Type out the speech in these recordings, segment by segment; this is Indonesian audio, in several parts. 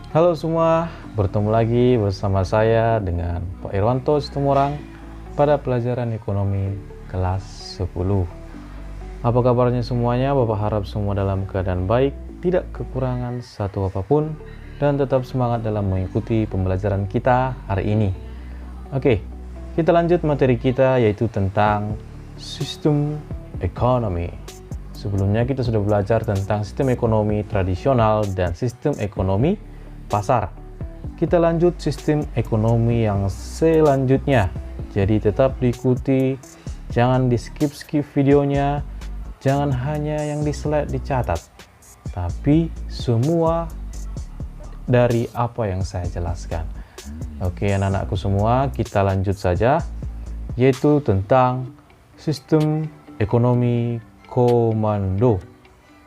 Halo semua, bertemu lagi bersama saya dengan Pak Irwanto Situmorang pada pelajaran ekonomi kelas 10. Apa kabarnya semuanya? Bapak harap semua dalam keadaan baik, tidak kekurangan satu apapun, dan tetap semangat dalam mengikuti pembelajaran kita hari ini. Oke, kita lanjut materi kita yaitu tentang sistem ekonomi. Sebelumnya kita sudah belajar tentang sistem ekonomi tradisional dan sistem ekonomi pasar. Kita lanjut sistem ekonomi yang selanjutnya. Jadi tetap diikuti, jangan di skip videonya, jangan hanya yang di slide dicatat, tapi semua dari apa yang saya jelaskan. Oke anak-anakku semua, kita lanjut saja, yaitu tentang sistem ekonomi komando.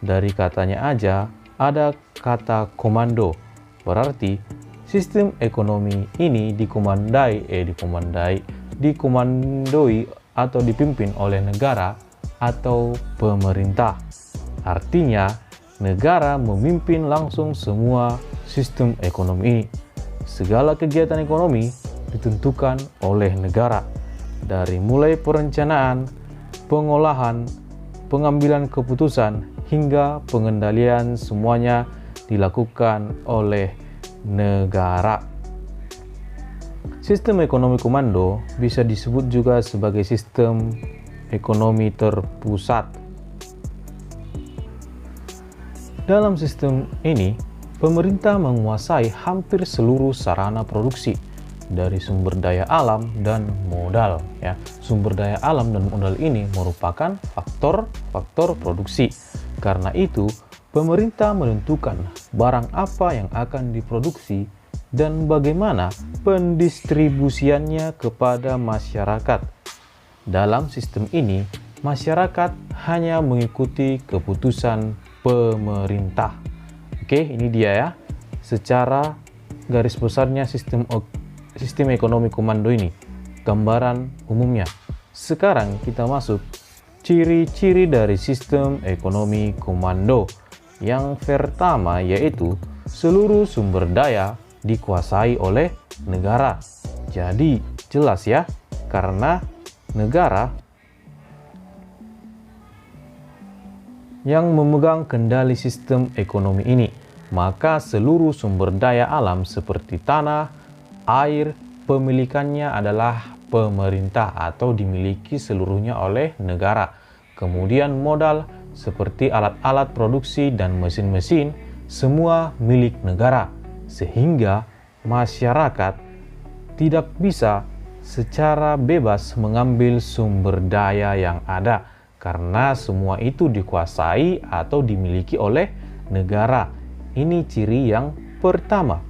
Dari katanya aja ada kata komando. Berarti sistem ekonomi ini dikomandoi atau dipimpin oleh negara atau pemerintah. Artinya, negara memimpin langsung semua sistem ekonomi ini. Segala kegiatan ekonomi ditentukan oleh negara, dari mulai perencanaan, pengolahan, pengambilan keputusan, hingga pengendalian semuanya dilakukan oleh negara. Sistem ekonomi komando bisa disebut juga sebagai sistem ekonomi terpusat. Dalam sistem ini, pemerintah menguasai hampir seluruh sarana produksi, dari sumber daya alam dan modal. Sumber daya alam dan modal ini merupakan faktor produksi. Karena itu, pemerintah menentukan barang apa yang akan diproduksi dan bagaimana pendistribusiannya kepada masyarakat. Dalam sistem ini, masyarakat hanya mengikuti keputusan pemerintah. Oke, ini dia ya, secara garis besarnya sistem ekonomi komando ini, gambaran umumnya. Sekarang kita masuk ciri-ciri dari sistem ekonomi komando. Yang pertama yaitu seluruh sumber daya dikuasai oleh negara. Jadi jelas ya, karena negara yang memegang kendali sistem ekonomi ini, maka seluruh sumber daya alam seperti tanah, air, pemilikannya adalah pemerintah atau dimiliki seluruhnya oleh negara. Kemudian modal seperti alat-alat produksi dan mesin-mesin, semua milik negara, sehingga masyarakat tidak bisa secara bebas mengambil sumber daya yang ada, karena semua itu dikuasai atau dimiliki oleh negara. Ini ciri yang pertama.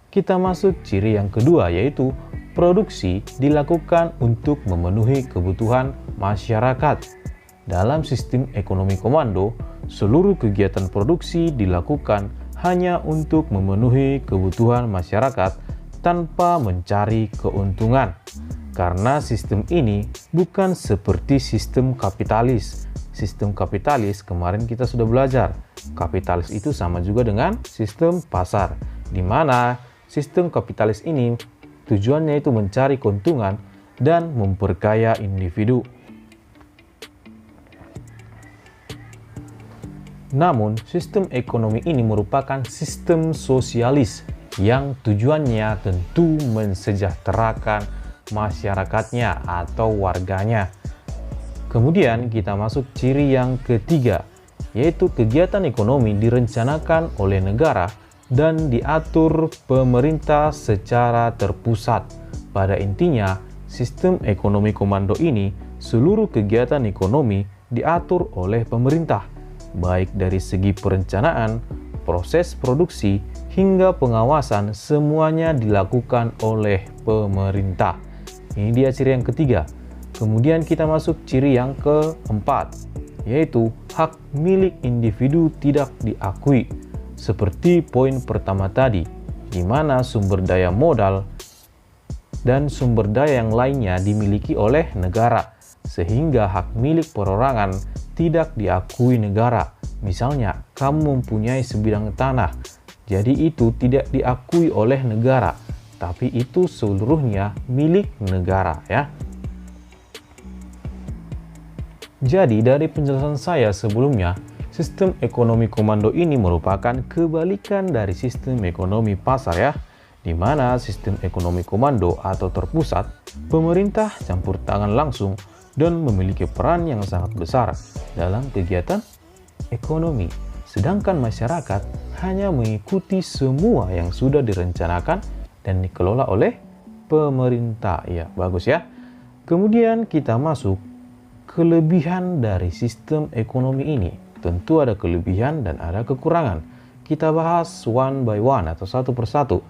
Kita masuk ciri yang kedua, yaitu produksi dilakukan untuk memenuhi kebutuhan masyarakat. Dalam sistem ekonomi komando, seluruh kegiatan produksi dilakukan hanya untuk memenuhi kebutuhan masyarakat tanpa mencari keuntungan. Karena sistem ini bukan seperti sistem kapitalis. Sistem kapitalis kemarin kita sudah belajar. Kapitalis itu sama juga dengan sistem pasar, di mana sistem kapitalis ini tujuannya itu mencari keuntungan dan memperkaya individu. Namun, sistem ekonomi ini merupakan sistem sosialis yang tujuannya tentu mensejahterakan masyarakatnya atau warganya. Kemudian kita masuk ciri yang ketiga, yaitu kegiatan ekonomi direncanakan oleh negara dan diatur pemerintah secara terpusat. Pada intinya, sistem ekonomi komando ini, seluruh kegiatan ekonomi diatur oleh pemerintah, baik dari segi perencanaan, proses produksi, hingga pengawasan, semuanya dilakukan oleh pemerintah. Ini dia ciri yang ketiga. Kemudian kita masuk ciri yang keempat, yaitu hak milik individu tidak diakui. Seperti poin pertama tadi, di mana sumber daya modal dan sumber daya yang lainnya dimiliki oleh negara, sehingga hak milik perorangan tidak diakui negara. Misalnya, kamu mempunyai sebidang tanah, Jadi itu tidak diakui oleh negara, tapi itu seluruhnya milik negara ya. Jadi dari penjelasan saya sebelumnya, sistem ekonomi komando ini merupakan kebalikan dari sistem ekonomi pasar ya, di mana sistem ekonomi komando atau terpusat, pemerintah campur tangan langsung dan memiliki peran yang sangat besar dalam kegiatan ekonomi. Sedangkan masyarakat hanya mengikuti semua yang sudah direncanakan dan dikelola oleh pemerintah. Ya, bagus ya. Kemudian kita masuk kelebihan dari sistem ekonomi ini. Tentu ada kelebihan dan ada kekurangan. Kita bahas one by one atau satu persatu.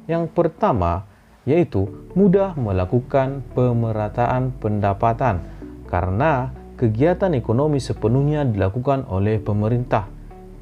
Yang pertama yaitu mudah melakukan pemerataan pendapatan karena kegiatan ekonomi sepenuhnya dilakukan oleh pemerintah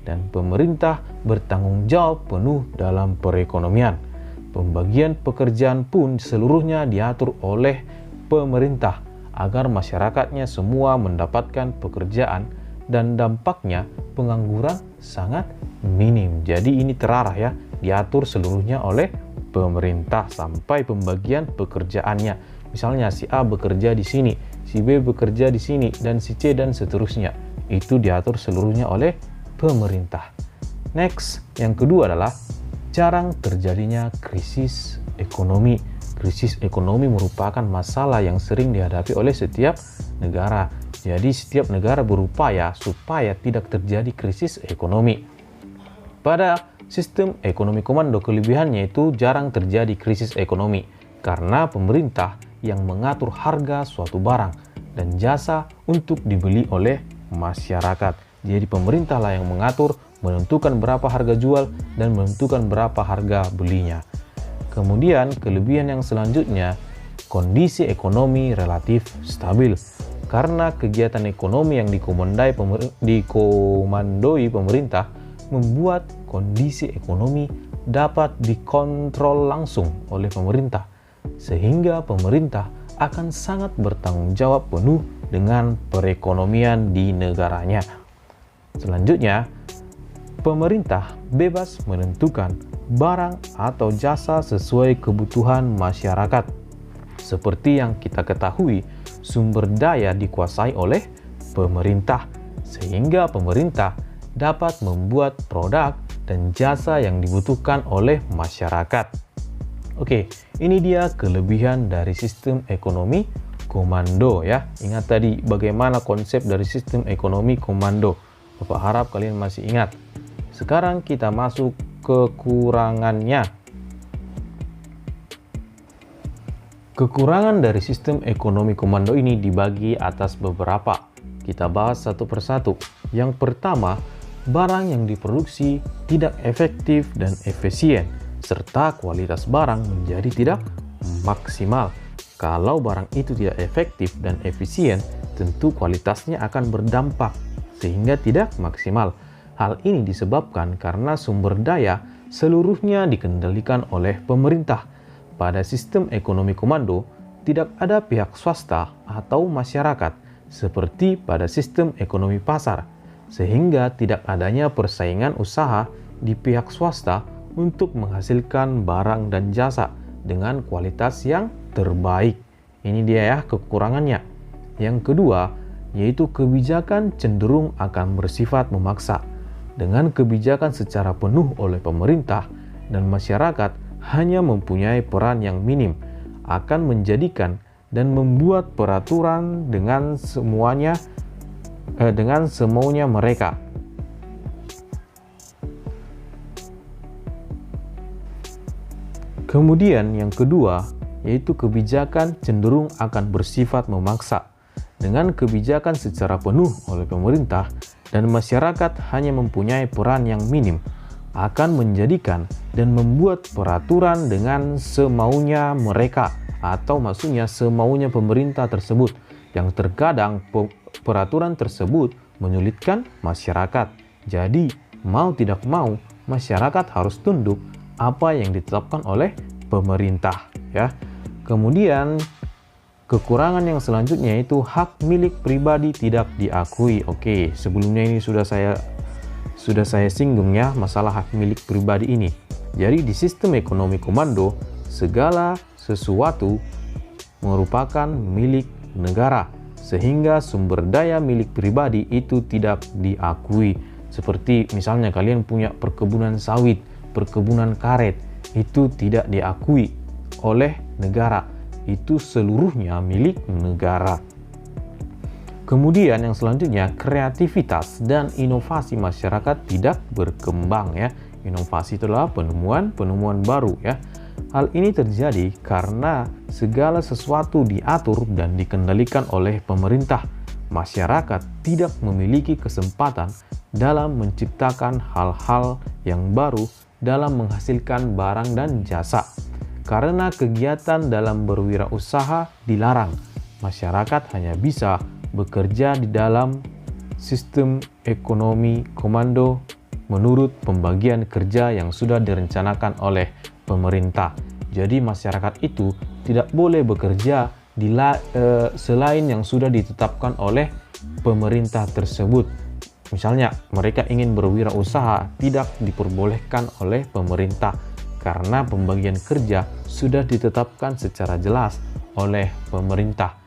dan pemerintah bertanggung jawab penuh dalam perekonomian. Pembagian pekerjaan pun seluruhnya diatur oleh pemerintah agar masyarakatnya semua mendapatkan pekerjaan dan dampaknya pengangguran sangat minim. Jadi ini terarah ya, diatur seluruhnya oleh pemerintah sampai pembagian pekerjaannya. Misalnya si A bekerja di sini, si B bekerja di sini, dan si C dan seterusnya. Itu diatur seluruhnya oleh pemerintah. Next, yang kedua adalah jarang terjadinya krisis ekonomi. Krisis ekonomi merupakan masalah yang sering dihadapi oleh setiap negara. Jadi setiap negara berupaya supaya tidak terjadi krisis ekonomi. Pada sistem ekonomi komando kelebihannya itu jarang terjadi krisis ekonomi karena pemerintah yang mengatur harga suatu barang dan jasa untuk dibeli oleh masyarakat. Jadi pemerintahlah yang mengatur, menentukan berapa harga jual dan menentukan berapa harga belinya. Kemudian kelebihan yang selanjutnya, kondisi ekonomi relatif stabil. Karena kegiatan ekonomi yang dikomandoi pemerintah membuat kondisi ekonomi dapat dikontrol langsung oleh pemerintah, sehingga pemerintah akan sangat bertanggung jawab penuh dengan perekonomian di negaranya. Selanjutnya, pemerintah bebas menentukan barang atau jasa sesuai kebutuhan masyarakat. Seperti yang kita ketahui, sumber daya dikuasai oleh pemerintah, sehingga pemerintah dapat membuat produk dan jasa yang dibutuhkan oleh masyarakat. Oke, ini dia kelebihan dari sistem ekonomi komando ya. Ingat tadi bagaimana konsep dari sistem ekonomi komando. Bapak harap kalian masih ingat. Sekarang kita masuk kekurangannya. Kekurangan dari sistem ekonomi komando ini dibagi atas beberapa. Kita bahas satu persatu. Yang pertama, barang yang diproduksi tidak efektif dan efisien, serta kualitas barang menjadi tidak maksimal. Kalau barang itu tidak efektif dan efisien, tentu kualitasnya akan berdampak sehingga tidak maksimal. Hal ini disebabkan karena sumber daya seluruhnya dikendalikan oleh pemerintah. Pada sistem ekonomi komando, tidak ada pihak swasta atau masyarakat seperti pada sistem ekonomi pasar, sehingga tidak adanya persaingan usaha di pihak swasta untuk menghasilkan barang dan jasa dengan kualitas yang terbaik. Ini dia ya kekurangannya. Yang kedua, yaitu kebijakan cenderung akan bersifat memaksa. Dengan kebijakan secara penuh oleh pemerintah dan masyarakat hanya mempunyai peran yang minim, akan menjadikan dan membuat peraturan dengan semaunya mereka. Kemudian yang kedua, yaitu kebijakan cenderung akan bersifat memaksa. Dengan kebijakan secara penuh oleh pemerintah dan masyarakat hanya mempunyai peran yang minim, akan menjadikan dan membuat peraturan dengan semaunya mereka, atau maksudnya semaunya pemerintah tersebut, yang terkadang peraturan tersebut menyulitkan masyarakat. Jadi, mau tidak mau, masyarakat harus tunduk apa yang ditetapkan oleh pemerintah ya. Kemudian kekurangan yang selanjutnya itu hak milik pribadi tidak diakui. Oke, sebelumnya ini sudah saya sudah saya singgung ya masalah hak milik pribadi ini. Jadi di sistem ekonomi komando, segala sesuatu merupakan milik negara, sehingga sumber daya milik pribadi itu tidak diakui. Seperti misalnya kalian punya perkebunan sawit, perkebunan karet, itu tidak diakui oleh negara. Itu seluruhnya milik negara. Kemudian yang selanjutnya, kreativitas dan inovasi masyarakat tidak berkembang ya. Inovasi itu adalah penemuan baru ya. Hal ini terjadi karena segala sesuatu diatur dan dikendalikan oleh pemerintah. Masyarakat tidak memiliki kesempatan dalam menciptakan hal-hal yang baru dalam menghasilkan barang dan jasa. Karena kegiatan dalam berwirausaha dilarang, masyarakat hanya bisa bekerja di dalam sistem ekonomi komando menurut pembagian kerja yang sudah direncanakan oleh pemerintah. Jadi masyarakat itu tidak boleh bekerja selain yang sudah ditetapkan oleh pemerintah tersebut. Misalnya mereka ingin berwirausaha, tidak diperbolehkan oleh pemerintah karena pembagian kerja sudah ditetapkan secara jelas oleh pemerintah.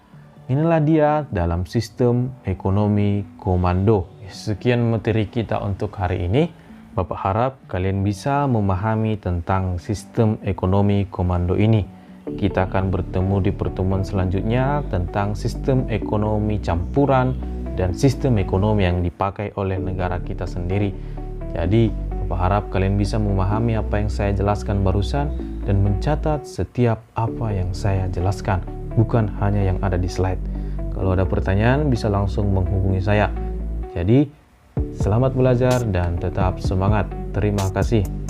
Inilah dia dalam sistem ekonomi komando. Sekian materi kita untuk hari ini. Bapak harap kalian bisa memahami tentang sistem ekonomi komando ini. Kita akan bertemu di pertemuan selanjutnya tentang sistem ekonomi campuran dan sistem ekonomi yang dipakai oleh negara kita sendiri. Jadi, Bapak harap kalian bisa memahami apa yang saya jelaskan barusan dan mencatat setiap apa yang saya jelaskan, bukan hanya yang ada di slide. Kalau ada pertanyaan bisa langsung menghubungi saya. Jadi, selamat belajar dan tetap semangat. Terima kasih.